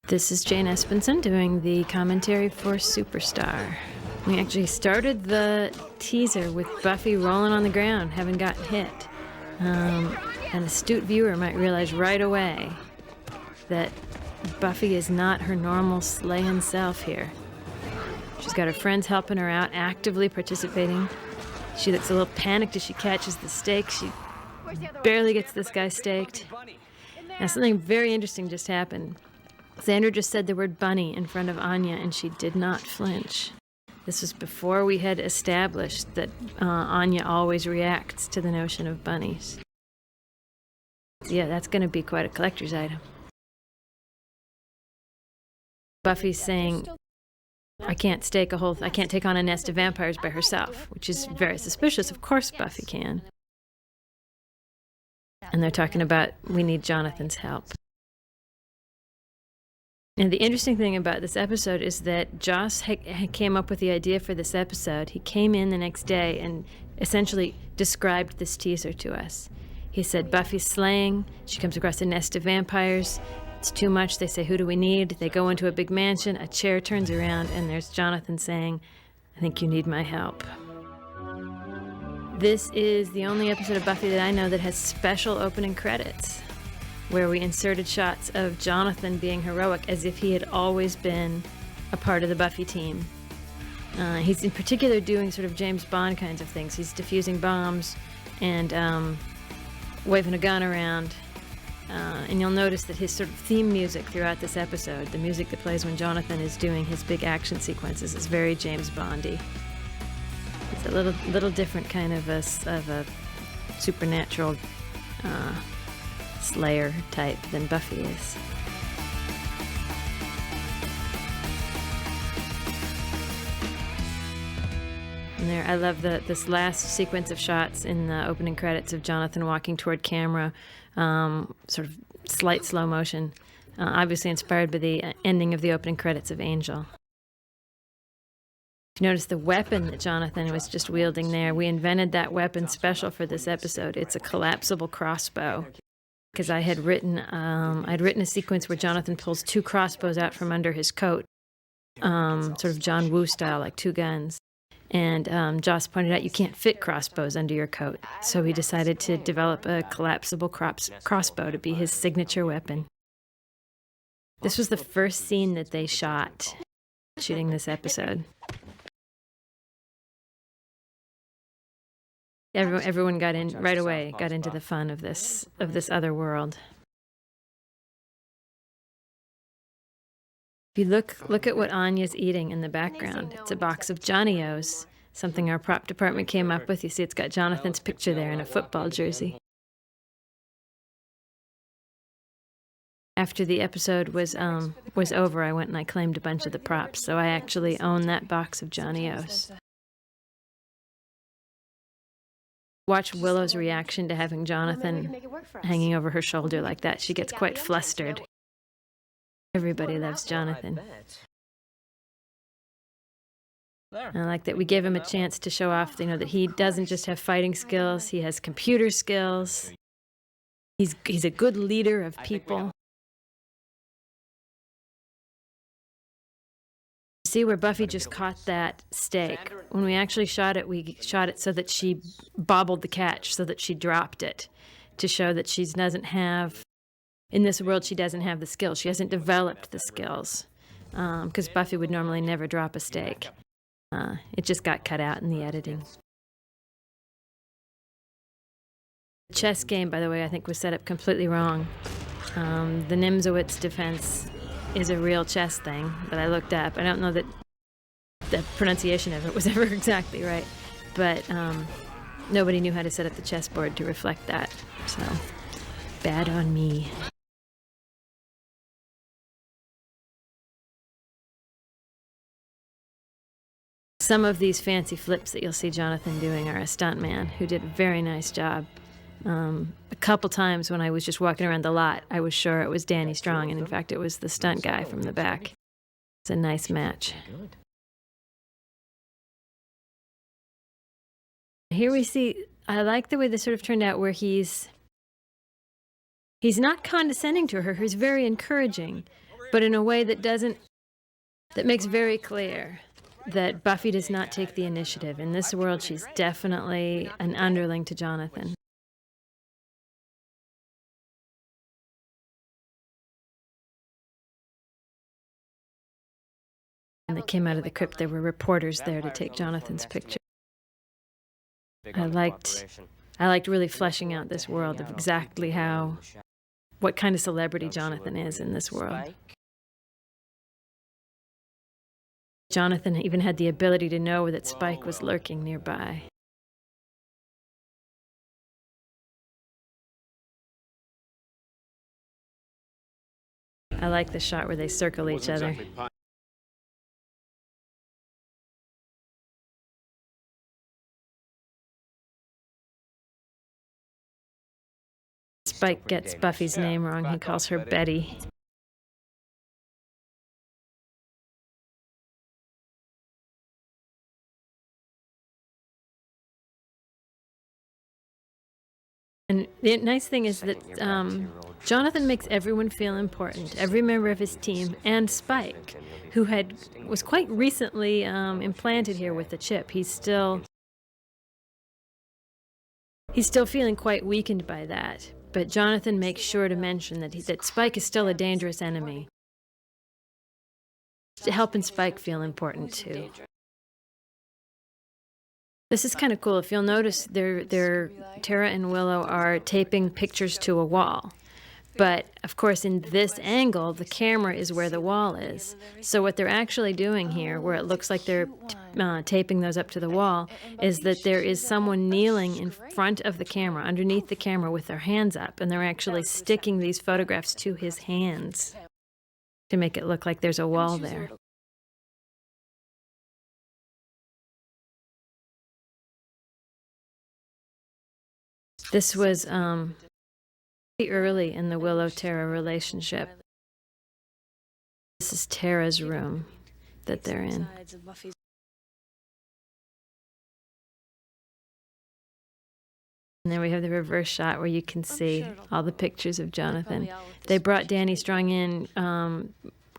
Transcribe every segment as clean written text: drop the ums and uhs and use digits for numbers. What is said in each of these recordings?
This is Jane Espenson doing the commentary for Superstar. We actually started the teaser with Buffy rolling on the ground, having gotten hit. An astute viewer might realize right away that Buffy is not her normal slaying self here. She's got her friends helping her out, actively participating. She looks a little panicked as she catches the stake. She barely gets this guy staked. Now, something very interesting just happened. Xander just said the word bunny in front of Anya, and she did not flinch. This was before we had established that Anya always reacts to the notion of bunnies. Yeah, that's going to be quite a collector's item. Buffy's saying, I can't take on a nest of vampires by herself, which is very suspicious. Of course Buffy can. And they're talking about, we need Jonathan's help. And the interesting thing about this episode is that Joss came up with the idea for this episode. He came in the next day and essentially described this teaser to us. He said, Buffy's slaying. She comes across a nest of vampires. It's too much. They say, who do we need? They go into a big mansion. A chair turns around, and there's Jonathan saying, I think you need my help. This is the only episode of Buffy that I know that has special opening credits, where we inserted shots of Jonathan being heroic as if he had always been a part of the Buffy team. He's in particular doing sort of James Bond kinds of things. He's defusing bombs and waving a gun around. And you'll notice that his sort of theme music throughout this episode, the music that plays when Jonathan is doing his big action sequences, is very James Bondy. It's a little different kind of a supernatural Slayer type than Buffy is. And there, I love this last sequence of shots in the opening credits of Jonathan walking toward camera, sort of slight slow motion, obviously inspired by the ending of the opening credits of Angel. If you notice the weapon that Jonathan was just wielding there, we invented that weapon special for this episode. It's a collapsible crossbow. Because I'd written a sequence where Jonathan pulls two crossbows out from under his coat, sort of John Woo style, like two guns. And Joss pointed out you can't fit crossbows under your coat, so he decided to develop a collapsible crossbow to be his signature weapon. This was the first scene that they shot shooting this episode. Everyone got in right away, got into the fun of this other world. If you look at what Anya's eating in the background, it's a box of Johnny-O's, something our prop department came up with. You see it's got Jonathan's picture there in a football jersey. After the episode was over, I went and I claimed a bunch of the props, so I actually own that box of Johnny-O's. Watch Willow's reaction to having Jonathan hanging over her shoulder like that. She gets quite flustered. Everybody loves Jonathan. And I like that we gave him a chance to show off, that he doesn't just have fighting skills, he has computer skills. He's a good leader of people. See where Buffy just caught that stake. When we actually shot it, we shot it so that she bobbled the catch, so that she dropped it, to show that she doesn't have, in this world, she doesn't have the skills. She hasn't developed the skills, because Buffy would normally never drop a stake. It just got cut out in the editing. The chess game, by the way, I think was set up completely wrong. The Nimzowitz defense is a real chess thing that I looked up. I don't know that the pronunciation of it was ever exactly right, but nobody knew how to set up the chessboard to reflect that, so bad on me. Some of these fancy flips that you'll see Jonathan doing are a stuntman who did a very nice job. A couple times when I was just walking around the lot, I was sure it was Danny Strong, and in fact, it was the stunt guy from the back. It's a nice match. Here we see, I like the way this sort of turned out, where he's not condescending to her, he's very encouraging. but in a way that makes very clear that Buffy does not take the initiative. In this world, she's definitely an underling to Jonathan. When they came out of the crypt, there were reporters there to take Jonathan's picture. I liked really fleshing out this world of exactly what kind of celebrity Jonathan is in this world. Jonathan even had the ability to know that Spike was lurking nearby. I like the shot where they circle each other. Spike gets Buffy's name wrong. He calls her Betty. And the nice thing is that Jonathan makes everyone feel important, every member of his team, and Spike, who was quite recently implanted here with the chip. He's still feeling quite weakened by that, but Jonathan makes sure to mention that Spike is still a dangerous enemy, helping Spike feel important too. This is kind of cool. If you'll notice, Tara and Willow are taping pictures to a wall. But, of course, in this angle, the camera is where the wall is. So what they're actually doing here, where it looks like they're taping those up to the wall, is that there is someone kneeling in front of the camera, underneath the camera, with their hands up, and they're actually sticking these photographs to his hands to make it look like there's a wall there. This was early in the Willow-Tara relationship. This is Tara's room that they're in. And then we have the reverse shot where you can see all the pictures of Jonathan. They brought Danny Strong in a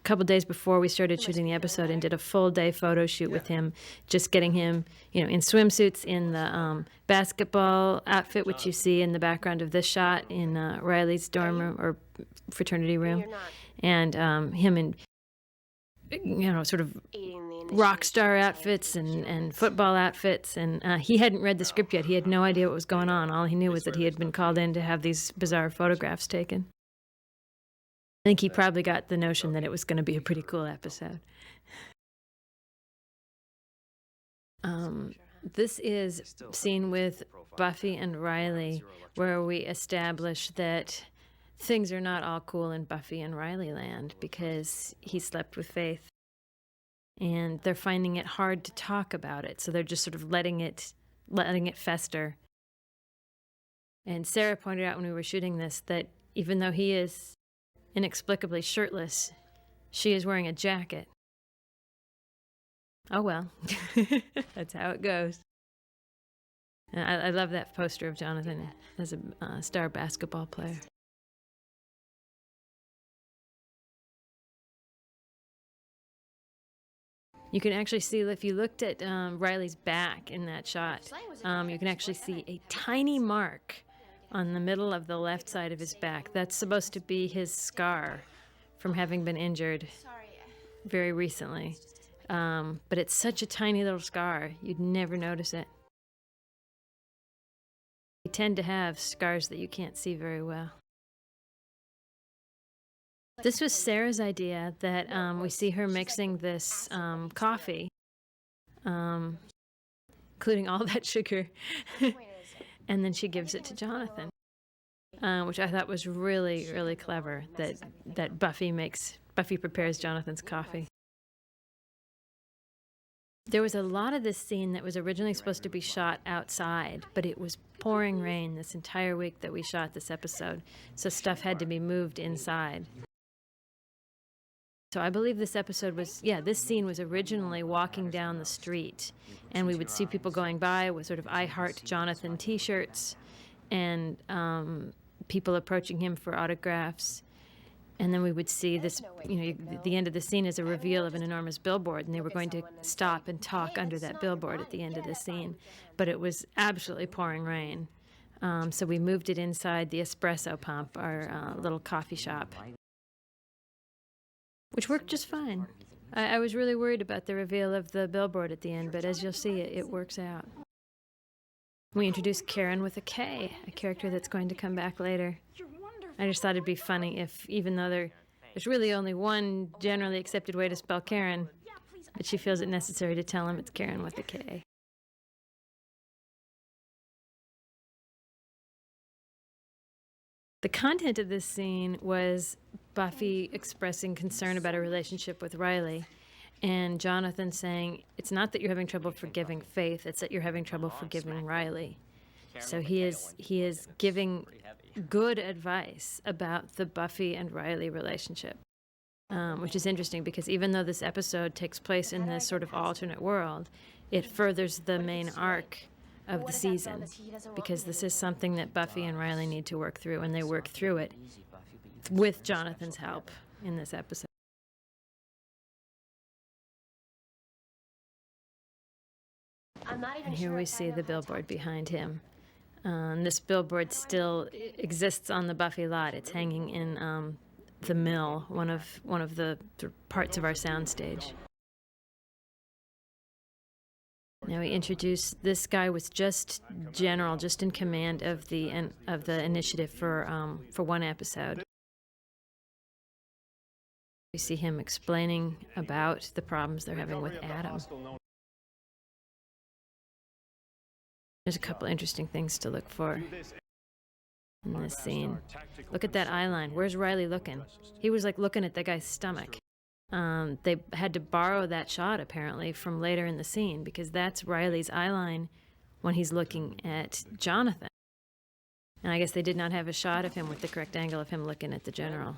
couple days before we started shooting the episode and did a full-day photo shoot with him, just getting him, in swimsuits, in the basketball outfit, which you see in the background of this shot in Riley's dorm room or fraternity room, and him in, sort of rock star outfits and football outfits. And he hadn't read the script yet. He had no idea what was going on. All he knew was that he had been called in to have these bizarre photographs taken. I think he probably got the notion that it was going to be a pretty cool episode. This is scene with Buffy and Riley, where we establish that things are not all cool in Buffy and Riley land because he slept with Faith. And they're finding it hard to talk about it, so they're just sort of letting it fester. And Sarah pointed out when we were shooting this that even though he is inexplicably shirtless, she is wearing a jacket. Oh well, that's how it goes. And I love that poster of Jonathan as a star basketball player. You can actually see, if you looked at Riley's back in that shot, you can actually see a tiny mark on the middle of the left side of his back. That's supposed to be his scar from having been injured very recently. But it's such a tiny little scar, you'd never notice it. You tend to have scars that you can't see very well. This was Sarah's idea, that we see her mixing this coffee, including all that sugar, and then she gives it to Jonathan, which I thought was really, really clever, that Buffy prepares Jonathan's coffee. There was a lot of this scene that was originally supposed to be shot outside, but it was pouring rain this entire week that we shot this episode, so stuff had to be moved inside. So I believe this scene was originally walking down the street, and we would see people going by with sort of I Heart Jonathan t-shirts, and people approaching him for autographs. And then we would see this, the end of the scene is a reveal of an enormous billboard, and they were going to stop and talk under that billboard at the end of the scene. But it was absolutely pouring rain. So we moved it inside the espresso pump, our little coffee shop, which worked just fine. I was really worried about the reveal of the billboard at the end, but as you'll see, it works out. We introduced Karen with a K, a character that's going to come back later. I just thought it'd be funny if, even though there's really only one generally accepted way to spell Karen, but she feels it necessary to tell him it's Karen with a K. The content of this scene was Buffy expressing concern about her relationship with Riley, and Jonathan saying, it's not that you're having trouble forgiving Faith, it's that you're having trouble forgiving Riley. So he is giving good advice about the Buffy and Riley relationship, which is interesting because even though this episode takes place in this sort of alternate world, it furthers the main arc of the season, because this is something that Buffy and Riley need to work through, and they work through it with Jonathan's help in this episode. And here we see the billboard behind him. This billboard still exists on the Buffy lot. It's hanging in the mill, one of the parts of our soundstage. Now we introduce, this guy was just general, just in command of the initiative for one episode. We see him explaining about the problems they're having with Adam. There's a couple interesting things to look for in this scene. Look at that eye line. Where's Riley looking? He was like looking at the guy's stomach. They had to borrow that shot apparently from later in the scene, because that's Riley's eye line when he's looking at Jonathan. And I guess they did not have a shot of him with the correct angle of him looking at the general.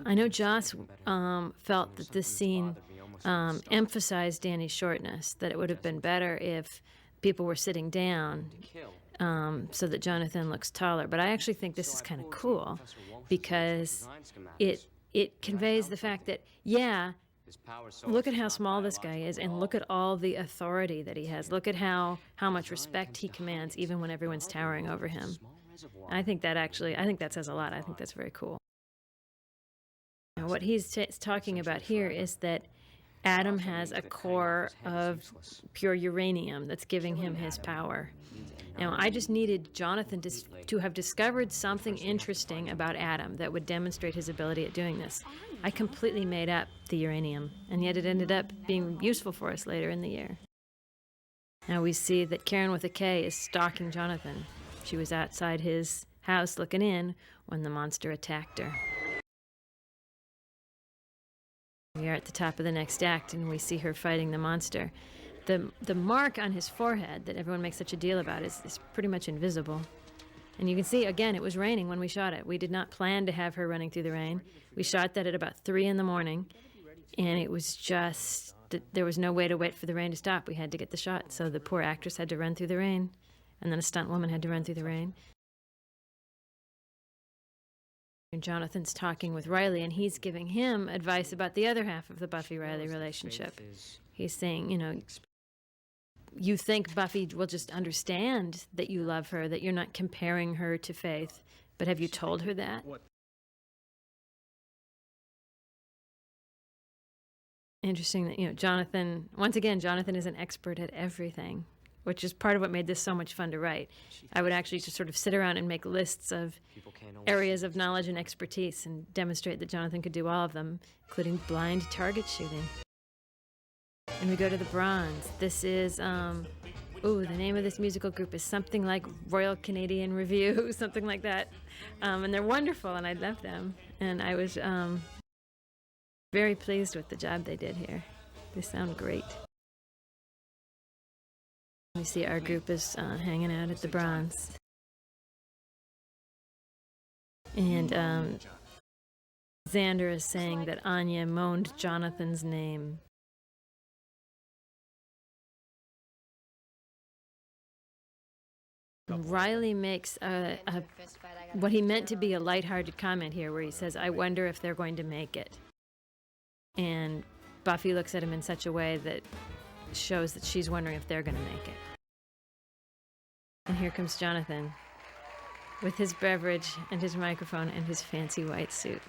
I know Joss felt that this scene emphasized Danny's shortness, that it would have been better if people were sitting down so that Jonathan looks taller. But I actually think this is kind of cool because it conveys the fact that, yeah, look at how small this guy is, and look at all the authority that he has. Look at how much respect he commands even when everyone's towering over him. I think that says a lot. I think that's very cool. Now, what he's talking about here is that Adam has a core of pure uranium that's giving him his power. Now, I just needed Jonathan to have discovered something interesting about Adam that would demonstrate his ability at doing this. I completely made up the uranium, and yet it ended up being useful for us later in the year. Now we see that Karen with a K is stalking Jonathan. She was outside his house looking in when the monster attacked her. We are at the top of the next act, and we see her fighting the monster. The mark on his forehead that everyone makes such a deal about is pretty much invisible. And you can see, again, it was raining when we shot it. We did not plan to have her running through the rain. We shot that at about 3 in the morning, and it was just, there was no way to wait for the rain to stop. We had to get the shot, so the poor actress had to run through the rain, and then a stunt woman had to run through the rain. And Jonathan's talking with Riley, and he's giving him advice about the other half of the Buffy-Riley relationship. He's saying, you think Buffy will just understand that you love her, that you're not comparing her to Faith, but have you told her that? Interesting that, Jonathan, once again, Jonathan is an expert at everything, which is part of what made this so much fun to write. I would actually just sort of sit around and make lists of areas of knowledge and expertise and demonstrate that Jonathan could do all of them, including blind target shooting. And we go to the bronze. This is, the name of this musical group is something like Royal Canadian Review, something like that. And they're wonderful, and I love them. And I was very pleased with the job they did here. They sound great. We see our group is hanging out at the bronze. And Xander is saying that Anya moaned Jonathan's name. Riley makes what he meant to be a lighthearted comment here, where he says, "I wonder if they're going to make it." And Buffy looks at him in such a way that shows that she's wondering if they're going to make it. And here comes Jonathan with his beverage and his microphone and his fancy white suit.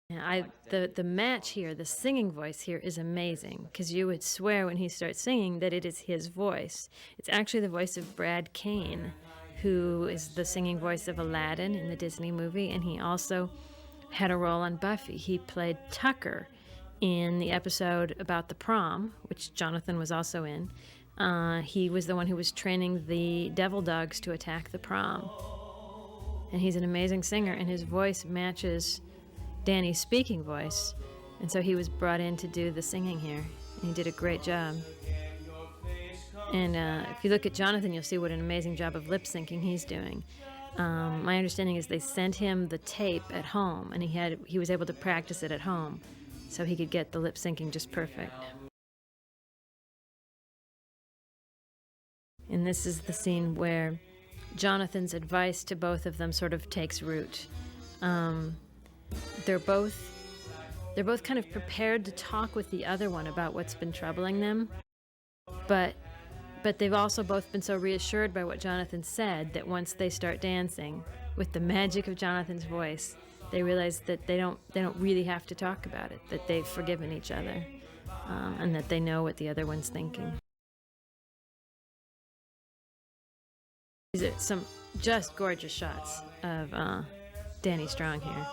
The match here, the singing voice here is amazing, because you would swear when he starts singing that it is his voice. It's actually the voice of Brad Kane, who is the singing voice of Aladdin in the Disney movie, and he also had a role on Buffy. He played Tucker in the episode about the prom, which Jonathan was also in. He was the one who was training the devil dogs to attack the prom. And he's an amazing singer, and his voice matches Danny's speaking voice, and so he was brought in to do the singing here, and he did a great job. And if you look at Jonathan, you'll see what an amazing job of lip syncing he's doing. My understanding is they sent him the tape at home, and he was able to practice it at home, so he could get the lip syncing just perfect. And this is the scene where Jonathan's advice to both of them sort of takes root. They're both kind of prepared to talk with the other one about what's been troubling them, but they've also both been so reassured by what Jonathan said that once they start dancing with the magic of Jonathan's voice, they realize that they don't really have to talk about it, that they've forgiven each other, and that they know what the other one's thinking. These are some just gorgeous shots of Danny Strong here.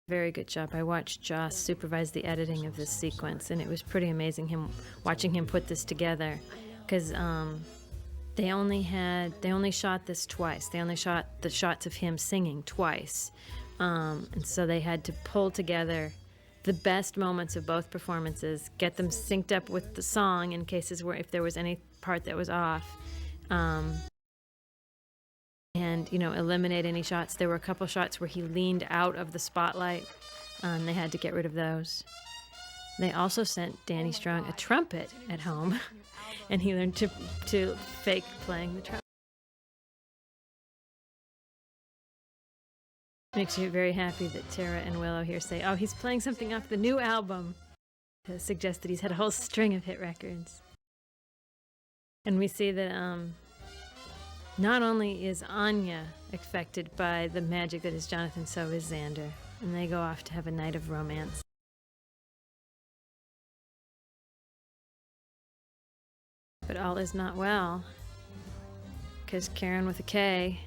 Very good job. I watched Joss supervise the editing of this sequence, and it was pretty amazing watching him put this together, because they only shot this twice. They only shot the shots of him singing twice, and so they had to pull together the best moments of both performances, get them synced up with the song in cases where if there was any part that was off, and eliminate any shots. There were a couple shots where he leaned out of the spotlight, and they had to get rid of those. They also sent Danny Strong a trumpet at home, and he learned to fake playing the trumpet. Makes you very happy that Tara and Willow here say, "Oh, he's playing something off the new album," to suggest that he's had a whole string of hit records. And we see that not only is Anya affected by the magic that is Jonathan, so is Xander, and they go off to have a night of romance. But all is not well, because Karen with a K,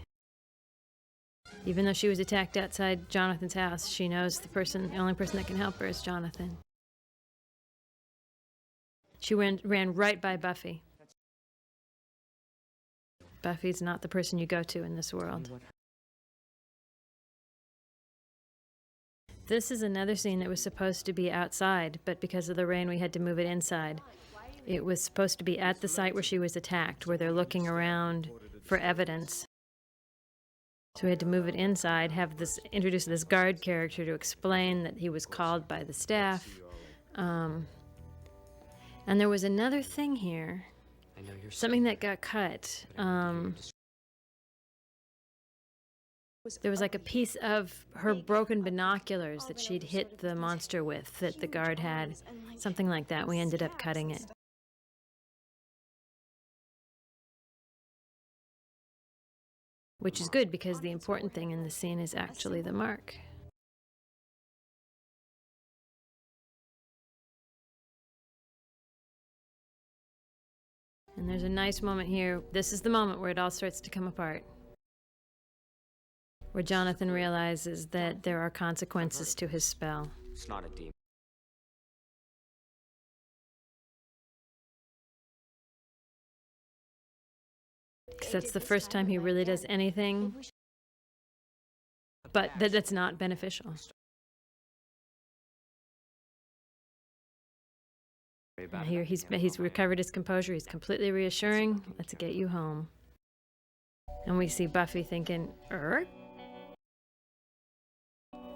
even though she was attacked outside Jonathan's house, she knows the only person that can help her is Jonathan. She ran right by Buffy. Buffy's not the person you go to in this world. This is another scene that was supposed to be outside, but because of the rain we had to move it inside. It was supposed to be at the site where she was attacked, where they're looking around for evidence. So we had to move it inside, introduce this guard character to explain that he was called by the staff. And there was another thing here, something that got cut. There was like a piece of her broken binoculars that she'd hit the monster with that the guard had, something like that. We ended up cutting it. Which is good, because the important thing in the scene is actually the mark. And there's a nice moment here. This is the moment where it all starts to come apart, where Jonathan realizes that there are consequences to his spell. It's not a demon. Because that's the first time he really does anything, but that's not beneficial. Here he's recovered his composure. He's completely reassuring. Let's get you home. And we see Buffy thinking,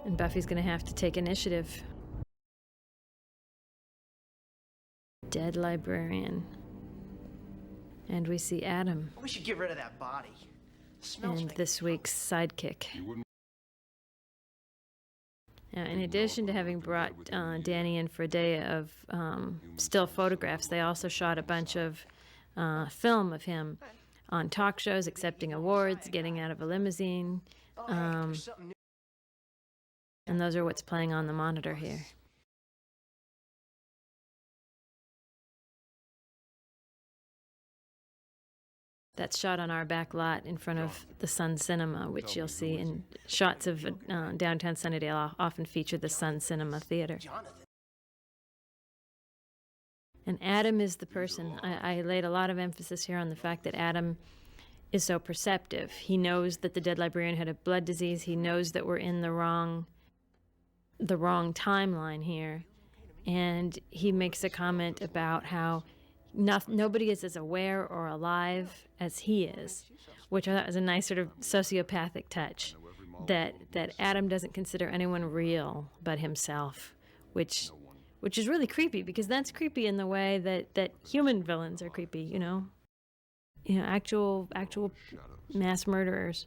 And Buffy's going to have to take initiative. Dead librarian. And we see Adam. We should get rid of that body. Smells And like this week's sidekick. Now, in addition to having brought Danny in for a day of still photographs, they also shot a bunch of film of him on talk shows, accepting awards, getting out of a limousine. And those are what's playing on the monitor here. That's shot on our back lot in front of the Sun Cinema, which you'll see in shots of downtown Sunnydale often feature the Sun Cinema Theater. And Adam is the person. I laid a lot of emphasis here on the fact that Adam is so perceptive. He knows that the dead librarian had a blood disease. He knows that we're in the wrong timeline here. And he makes a comment about how nobody is as aware or alive as he is, which I thought was a nice sort of sociopathic touch, that Adam doesn't consider anyone real but himself, which is really creepy, because that's creepy in the way that human villains are creepy, you know, actual mass murderers.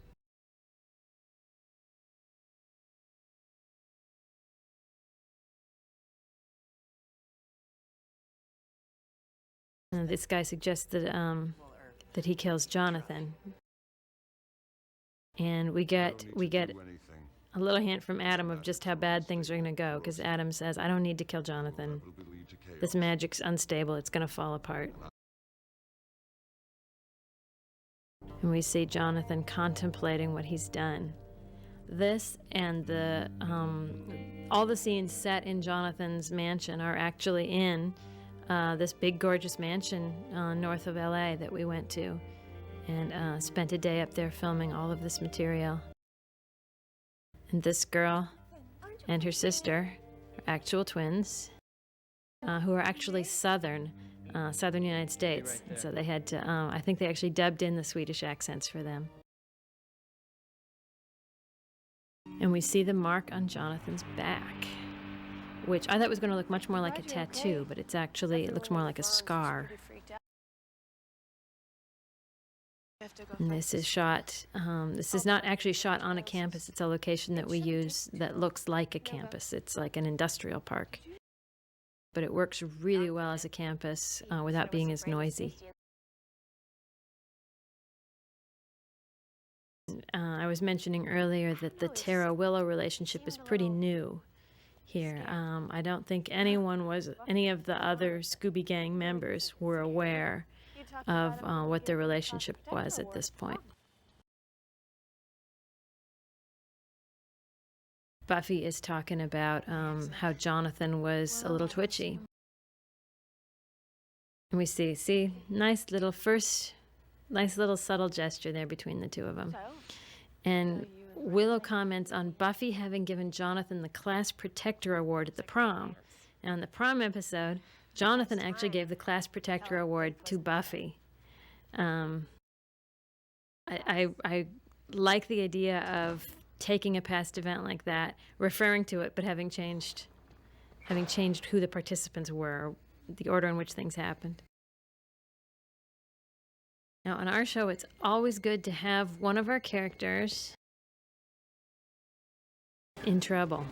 This guy suggests that he kills Jonathan, and we get a little hint from Adam of just how bad things are going to go, because Adam says, "I don't need to kill Jonathan. This magic's unstable. It's going to fall apart." And we see Jonathan contemplating what he's done. This and all the scenes set in Jonathan's mansion are actually in this big, gorgeous mansion north of LA that we went to, and spent a day up there filming all of this material. And this girl and her sister are actual twins, who are actually southern United States. And so they had to, I think they actually dubbed in the Swedish accents for them. And we see the mark on Jonathan's back, which I thought was going to look much more like a tattoo, but it looks more like a scar. And this is shot, this is not actually shot on a campus. It's a location that we use that looks like a campus. It's like an industrial park. But it works really well as a campus without being as noisy. I was mentioning earlier that the Tara-Willow relationship is pretty new here. I don't think any of the other Scooby Gang members were aware of what their relationship was at this point. Buffy is talking about how Jonathan was a little twitchy. And we see, nice little subtle gesture there between the two of them. And Willow comments on Buffy having given Jonathan the Class Protector Award at the prom. Now, in the prom episode, Jonathan actually gave the Class Protector Award to Buffy. I like the idea of taking a past event like that, referring to it, but having changed who the participants were, the order in which things happened. Now, on our show, it's always good to have one of our characters in trouble.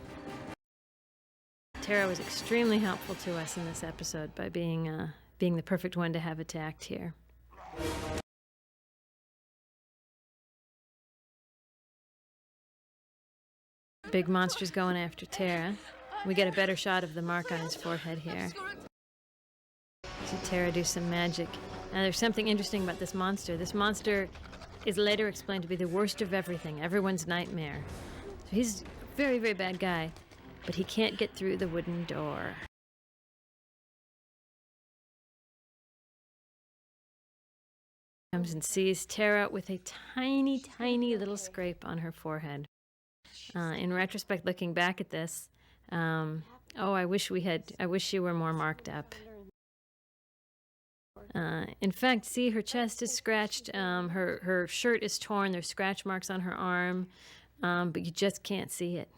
Tara was extremely helpful to us in this episode by being the perfect one to have attacked here. Big monster's going after Tara. We get a better shot of the mark on his forehead here. See Tara do some magic. Now, there's something interesting about this monster. This monster is later explained to be the worst of everything, everyone's nightmare. So he's a very, very bad guy, but he can't get through the wooden door. Comes and sees Tara with a tiny, tiny little scrape on her forehead. In retrospect, looking back at this, I wish she were more marked up. In fact, see, her chest is scratched, her shirt is torn, there's scratch marks on her arm, but you just can't see it.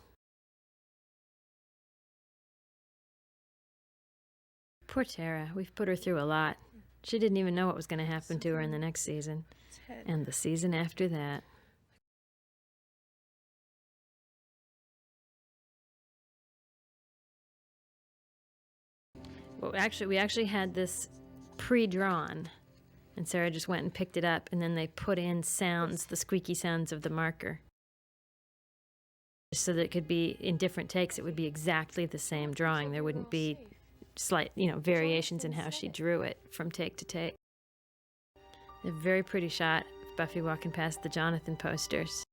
Poor Tara. We've put her through a lot. She didn't even know what was going to happen to her in the next season. And the season after that. Well, we actually had this pre-drawn. And Sarah just went and picked it up, and then they put in sounds, the squeaky sounds of the marker. So that it could be, in different takes, it would be exactly the same drawing. There wouldn't be slight, variations in how she drew it from take to take. A very pretty shot of Buffy walking past the Jonathan posters.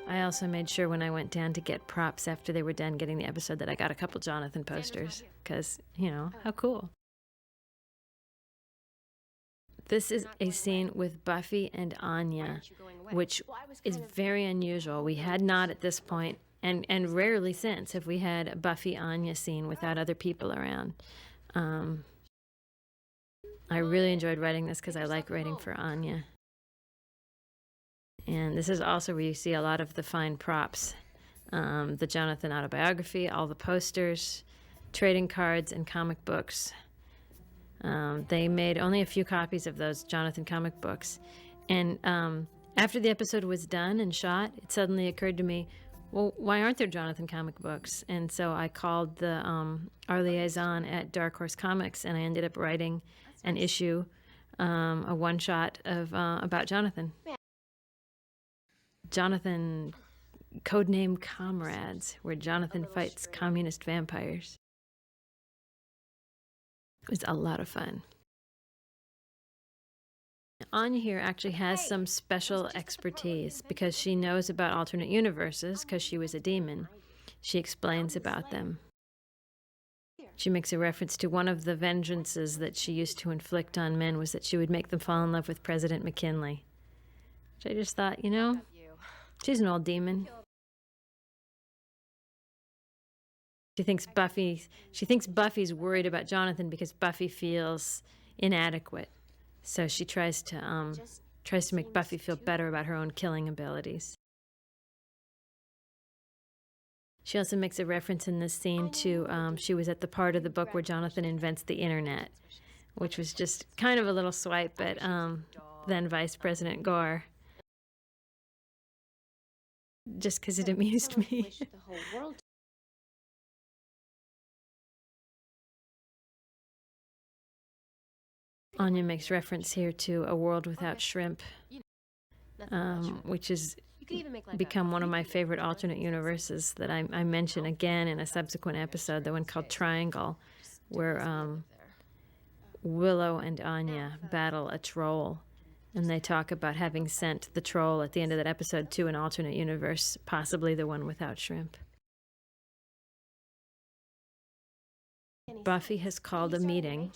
I also made sure when I went down to get props after they were done getting the episode that I got a couple Jonathan posters, because, how cool. This is a scene with Buffy and Anya, which is very unusual. We had not at this point, and rarely since, have we had a Buffy-Anya scene without other people around. I really enjoyed writing this because I like writing for Anya. And this is also where you see a lot of the fine props. The Jonathan autobiography, all the posters, trading cards, and comic books. They made only a few copies of those Jonathan comic books. And after the episode was done and shot, it suddenly occurred to me, well, why aren't there Jonathan comic books? And so I called our liaison at Dark Horse Comics, and I ended up writing an issue, a one-shot of about Jonathan. Jonathan, codename Comrades, where Jonathan fights communist vampires. It was a lot of fun. Anya here actually has some special expertise because she knows about alternate universes because she was a demon. She explains about them. She makes a reference to one of the vengeances that she used to inflict on men was that she would make them fall in love with President McKinley. Which I just thought, she's an old demon. She thinks Buffy's worried about Jonathan because Buffy feels inadequate. So she tries to make Buffy feel better about her own killing abilities. She also makes a reference in this scene to she was at the part of the book where Jonathan invents the internet, which was just kind of a little swipe at then Vice President Gore. Just because it amused me. Anya makes reference here to A World Without Shrimp, which has become one of my favorite alternate universes that I mention again in a subsequent episode, the one called Triangle, where Willow and Anya battle a troll. And they talk about having sent the troll at the end of that episode to an alternate universe, possibly the one without shrimp. Buffy has called a meeting.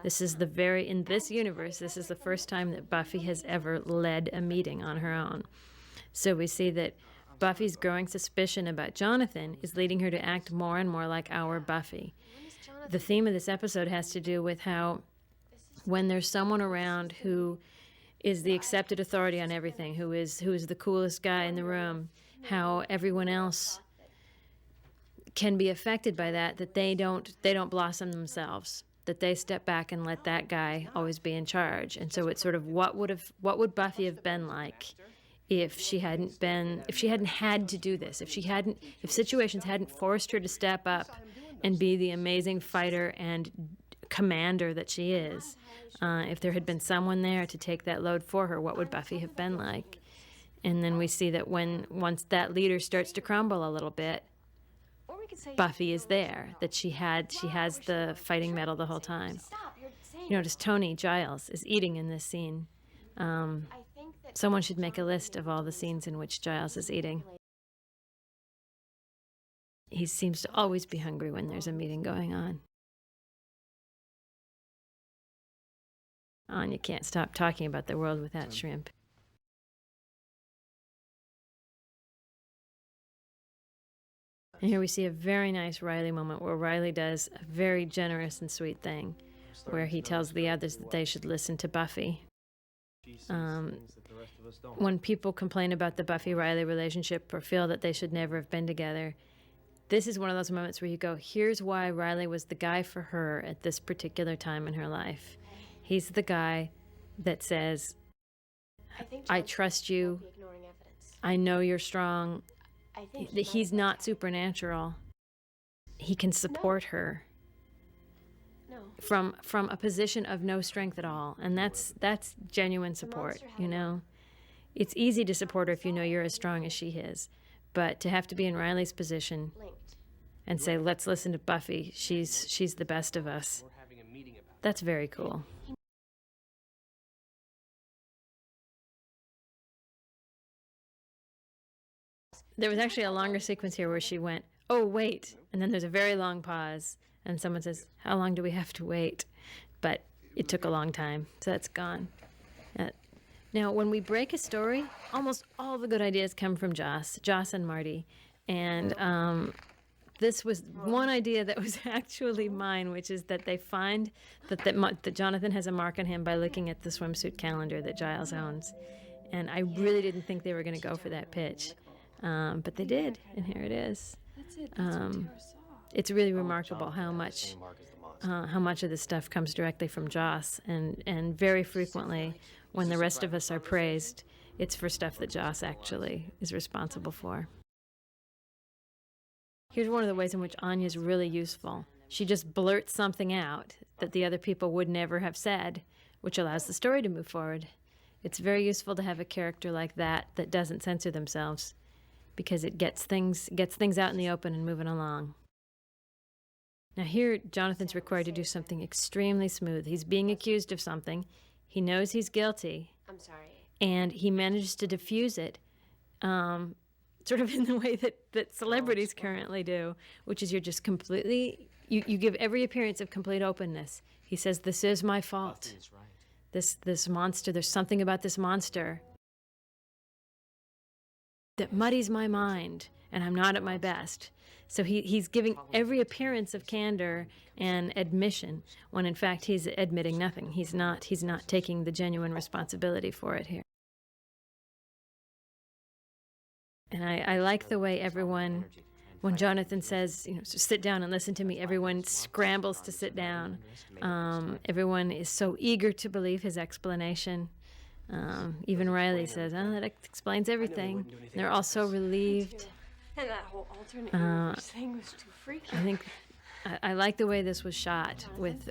In this universe, this is the first time that Buffy has ever led a meeting on her own. So we see that Buffy's growing suspicion about Jonathan is leading her to act more and more like our Buffy. The theme of this episode has to do with how when there's someone around who is the accepted authority on everything, who is the coolest guy in the room, how everyone else can be affected by that they don't blossom themselves, that they step back and let that guy always be in charge. And so it's sort of what would Buffy have been like if she hadn't had to do this, if situations hadn't forced her to step up and be the amazing fighter and commander that she is. If there had been someone there to take that load for her, what would Buffy have been like? And then we see that once that leader starts to crumble a little bit, Buffy is there, that she has the fighting mettle the whole time. You notice Tony Giles is eating in this scene. Someone should make a list of all the scenes in which Giles is eating. He seems to always be hungry when there's a meeting going on. Anya can't stop talking about the world without shrimp. And here we see a very nice Riley moment where Riley does a very generous and sweet thing, where he tells the others that they should listen to Buffy. When people complain about the Buffy-Riley relationship or feel that they should never have been together, this is one of those moments where you go, here's why Riley was the guy for her at this particular time in her life. He's the guy that says, I trust you. I know you're strong. He's not supernatural. He can support her from a position of no strength at all. And that's genuine support, you know. It's easy to support her if you know you're as strong as she is. But to have to be in Riley's position and say, let's listen to Buffy, she's the best of us, that's very cool. There was actually a longer sequence here where she went, oh, wait. And then there's a very long pause. And someone says, how long do we have to wait? But it took a long time, so that's gone. Now, when we break a story, almost all the good ideas come from Joss and Marty. And this was one idea that was actually mine, which is that they find that Jonathan has a mark on him by looking at the swimsuit calendar that Giles owns. And I really didn't think they were going to go for that pitch. But they did, and here it is. It's really remarkable how much of this stuff comes directly from Joss, and very frequently, when the rest of us are praised, it's for stuff that Joss actually is responsible for. Here's one of the ways in which Anya's really useful. She just blurts something out that the other people would never have said, which allows the story to move forward. It's very useful to have a character like that doesn't censor themselves, because it gets things out in the open and moving along. Now here, Jonathan's required to do something extremely smooth. He's being accused of something. He knows he's guilty. I'm sorry. And he manages to diffuse it, sort of in the way that celebrities currently do, which is you're just completely, you give every appearance of complete openness. He says, this is my fault. This monster, there's something about this monster that muddies my mind, and I'm not at my best. So he's giving every appearance of candor and admission, when in fact he's admitting nothing. He's not taking the genuine responsibility for it here. And I like the way everyone, when Jonathan says, you know, sit down and listen to me, everyone scrambles to sit down. Everyone is so eager to believe his explanation. Even Riley says, oh, that explains everything. They're all so relieved. And that whole alternate universe thing was too freaky. I think I like the way this was shot with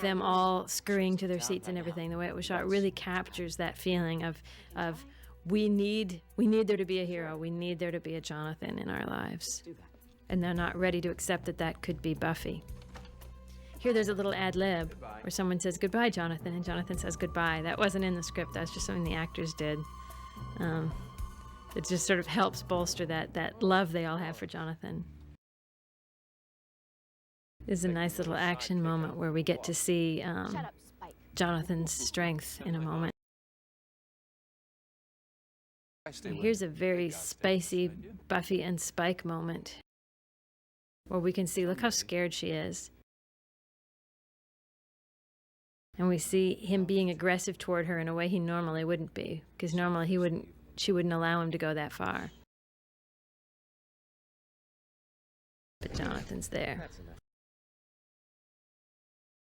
them all scurrying to their seats and everything. The way it was shot really captures that feeling of we need there to be a hero. We need there to be a Jonathan in our lives. And they're not ready to accept that could be Buffy. Here there's a little ad lib where someone says goodbye, Jonathan, and Jonathan says goodbye. That wasn't in the script. That's just something the actors did. It just sort of helps bolster that love they all have for Jonathan. This is a nice little action moment where we get to see Jonathan's strength in a moment. Here's a very spicy Buffy and Spike moment where we can see, look how scared she is. And we see him being aggressive toward her in a way he normally wouldn't be, because normally she wouldn't allow him to go that far. But Jonathan's there.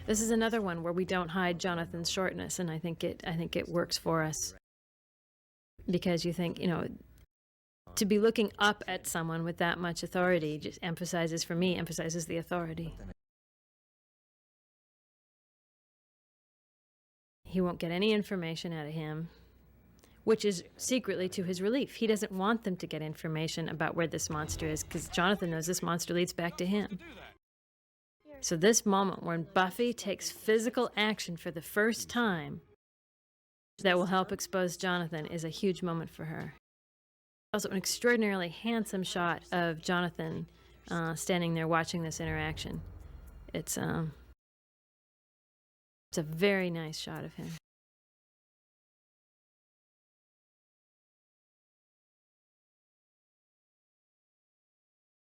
This is another one where we don't hide Jonathan's shortness, and I think it works for us. Because you think, you know, to be looking up at someone with that much authority just emphasizes the authority. He won't get any information out of him, which is secretly to his relief. He doesn't want them to get information about where this monster is, because Jonathan knows this monster leads back to him. So this moment when Buffy takes physical action for the first time that will help expose Jonathan is a huge moment for her. Also an extraordinarily handsome shot of Jonathan standing there watching this interaction. It's a very nice shot of him.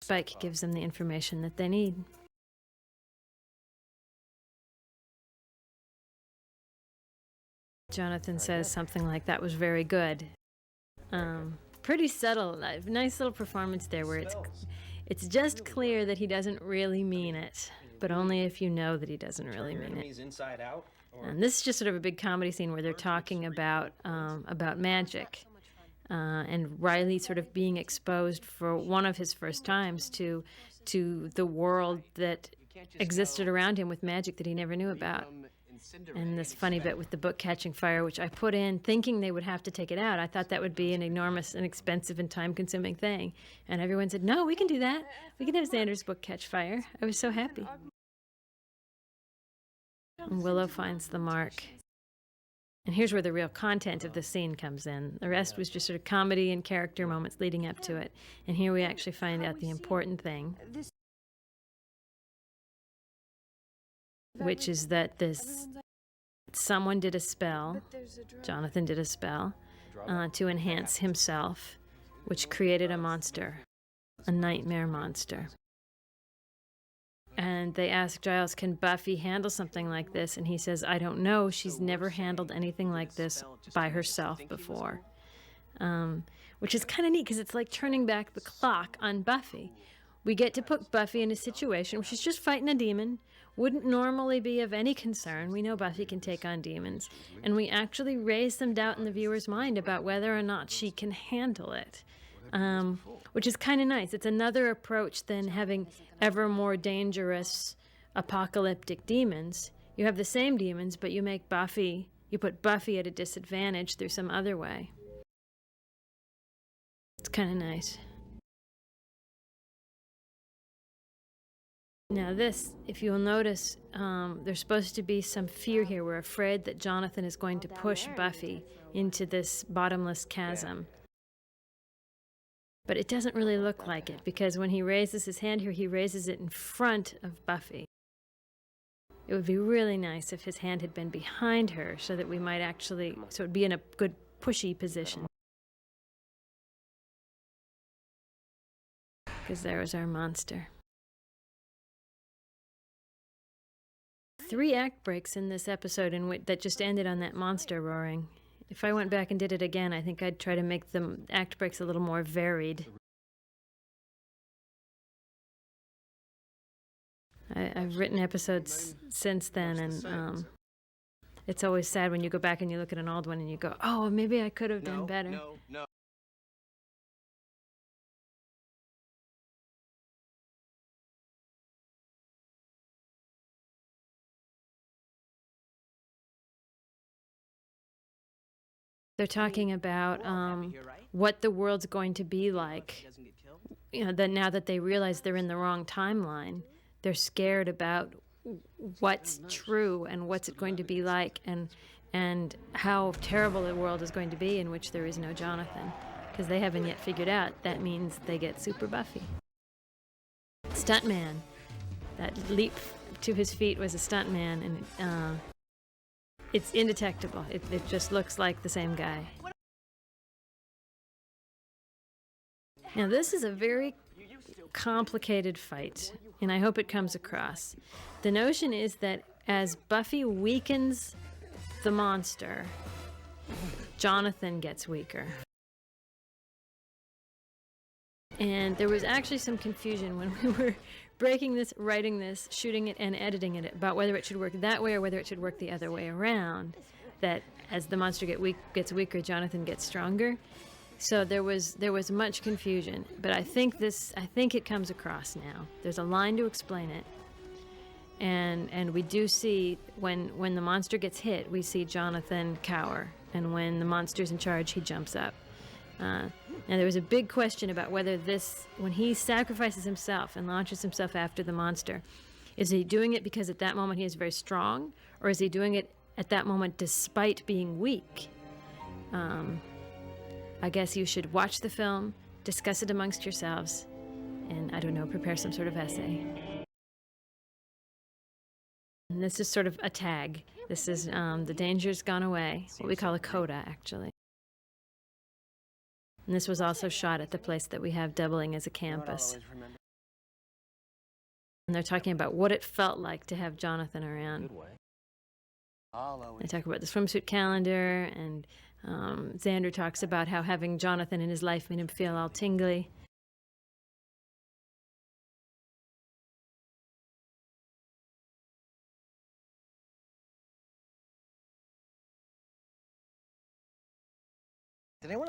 Spike gives them the information that they need. Jonathan says something like, "That was very good." Pretty subtle, nice little performance there where it's just clear that he doesn't really mean it, but only if you know that he doesn't really mean it. And this is just sort of a big comedy scene where they're talking about magic, and Riley sort of being exposed for one of his first times to the world that existed around him with magic that he never knew about. And this funny bit with the book catching fire, which I put in thinking they would have to take it out. I thought that would be an enormous and expensive and time-consuming thing. And everyone said, "No, we can do that. We can have Xander's book catch fire." I was so happy. And Willow finds the mark. And here's where the real content of the scene comes in. The rest was just sort of comedy and character moments leading up to it. And here we actually find out the important thing, which is that someone did a spell, Jonathan did a spell, to enhance himself, which created a monster, a nightmare monster. And they ask Giles, can Buffy handle something like this? And he says, I don't know. She's never handled anything like this by herself before. Which is kind of neat because it's like turning back the clock on Buffy. We get to put Buffy in a situation where she's just fighting a demon, wouldn't normally be of any concern. We know Buffy can take on demons. And we actually raise some doubt in the viewer's mind about whether or not she can handle it. Which is kind of nice. It's another approach than having ever more dangerous apocalyptic demons. You have the same demons, but you put Buffy at a disadvantage through some other way. It's kind of nice. Now this, if you'll notice, there's supposed to be some fear here. We're afraid that Jonathan is going to push Buffy into this bottomless chasm. But it doesn't really look like it, because when he raises his hand here, he raises it in front of Buffy. It would be really nice if his hand had been behind her so that we might actually, so it would be in a good pushy position. Because there was our monster. 3 act breaks in this episode that just ended on that monster roaring. If I went back and did it again, I think I'd try to make the act breaks a little more varied. I've written episodes since then, and it's always sad when you go back and you look at an old one and you go, oh, maybe I could have done better. No. They're talking about what the world's going to be like. You know, that now that they realize they're in the wrong timeline, they're scared about what's true and what's it going to be like, and how terrible the world is going to be in which there is no Jonathan, because they haven't yet figured out that means they get Super Buffy. Stuntman. That leap to his feet was a stuntman, and it's indetectable. It just looks like the same guy. Now this is a very complicated fight, and I hope it comes across. The notion is that as Buffy weakens the monster, Jonathan gets weaker. And there was actually some confusion when we were breaking this, writing this, shooting it, and editing it about whether it should work that way or whether it should work the other way around. That as the monster gets weaker, Jonathan gets stronger. So there was much confusion, but I think it comes across now. There's a line to explain it, and we do see when the monster gets hit, we see Jonathan cower, and when the monster's in charge, he jumps up. Now there was a big question about whether when he sacrifices himself and launches himself after the monster, is he doing it because at that moment he is very strong, or is he doing it at that moment despite being weak? I guess you should watch the film, discuss it amongst yourselves, and I don't know, prepare some sort of essay. And this is sort of a tag. This is the danger's gone away, what we call a coda, actually. And this was also shot at the place that we have doubling as a campus. And they're talking about what it felt like to have Jonathan around. They talk about the swimsuit calendar, and Xander talks about how having Jonathan in his life made him feel all tingly.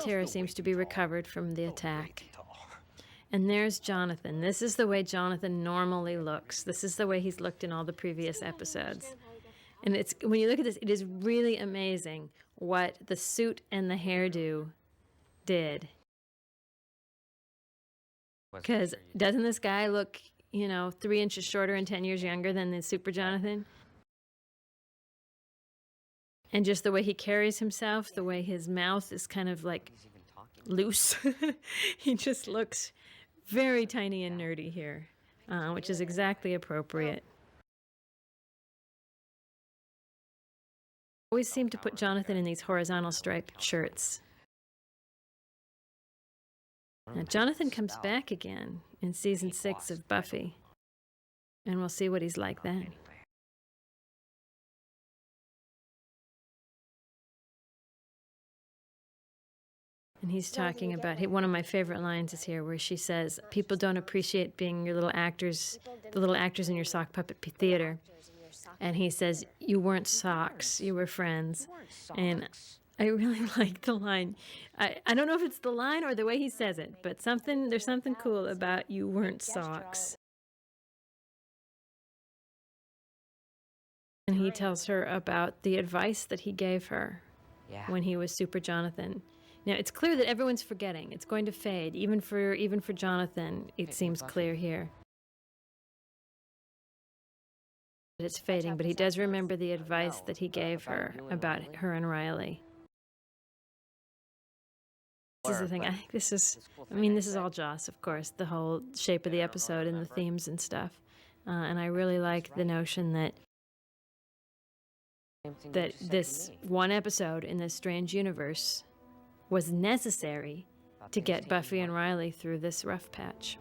Tara seems to be recovered from the attack. And there's Jonathan. This is the way Jonathan normally looks. This is the way he's looked in all the previous episodes. And it's, when you look at this, it is really amazing what the suit and the hairdo did. Because doesn't this guy look, 3 inches shorter and 10 years younger than the Super Jonathan? And just the way he carries himself, the way his mouth is kind of like loose. He just looks very tiny and nerdy here, which is exactly appropriate. Always seem to put Jonathan in these horizontal striped shirts. Now, Jonathan comes back again in season 6 of Buffy, and we'll see what he's like then. And he's talking about, one of my favorite lines is here where she says, people don't appreciate being your little actors, the little actors in your sock puppet theater. And he says, you weren't socks, you were friends. And I really like the line. I don't know if it's the line or the way he says it, but there's something cool about you weren't socks. And he tells her about the advice that he gave her when he was Super Jonathan. Now, it's clear that everyone's forgetting. It's going to fade. Even for Jonathan, it seems clear here. It's fading, but he does remember the advice that he gave her about her and Riley. This is the thing. I think this is all Joss, of course, the whole shape of the episode and the themes and stuff. And I really like the notion that this one episode in this strange universe was necessary to get Buffy and Riley through this rough patch.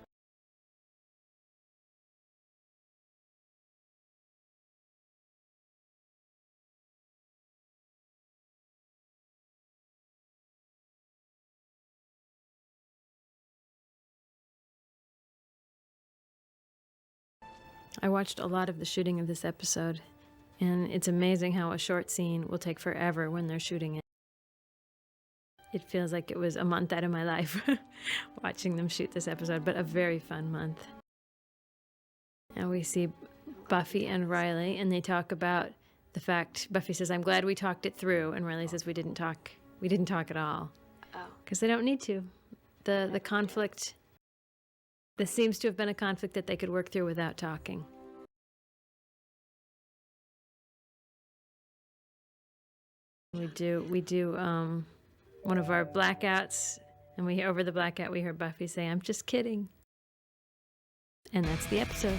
I watched a lot of the shooting of this episode, and it's amazing how a short scene will take forever when they're shooting it. It feels like it was a month out of my life watching them shoot this episode, but a very fun month. And we see Buffy and Riley, and they talk about the fact, Buffy says, I'm glad we talked it through, and Riley says, we didn't talk at all. Because they don't need to. The conflict, this seems to have been a conflict that they could work through without talking. We do one of our blackouts, and over the blackout we hear Buffy say, I'm just kidding. And that's the episode.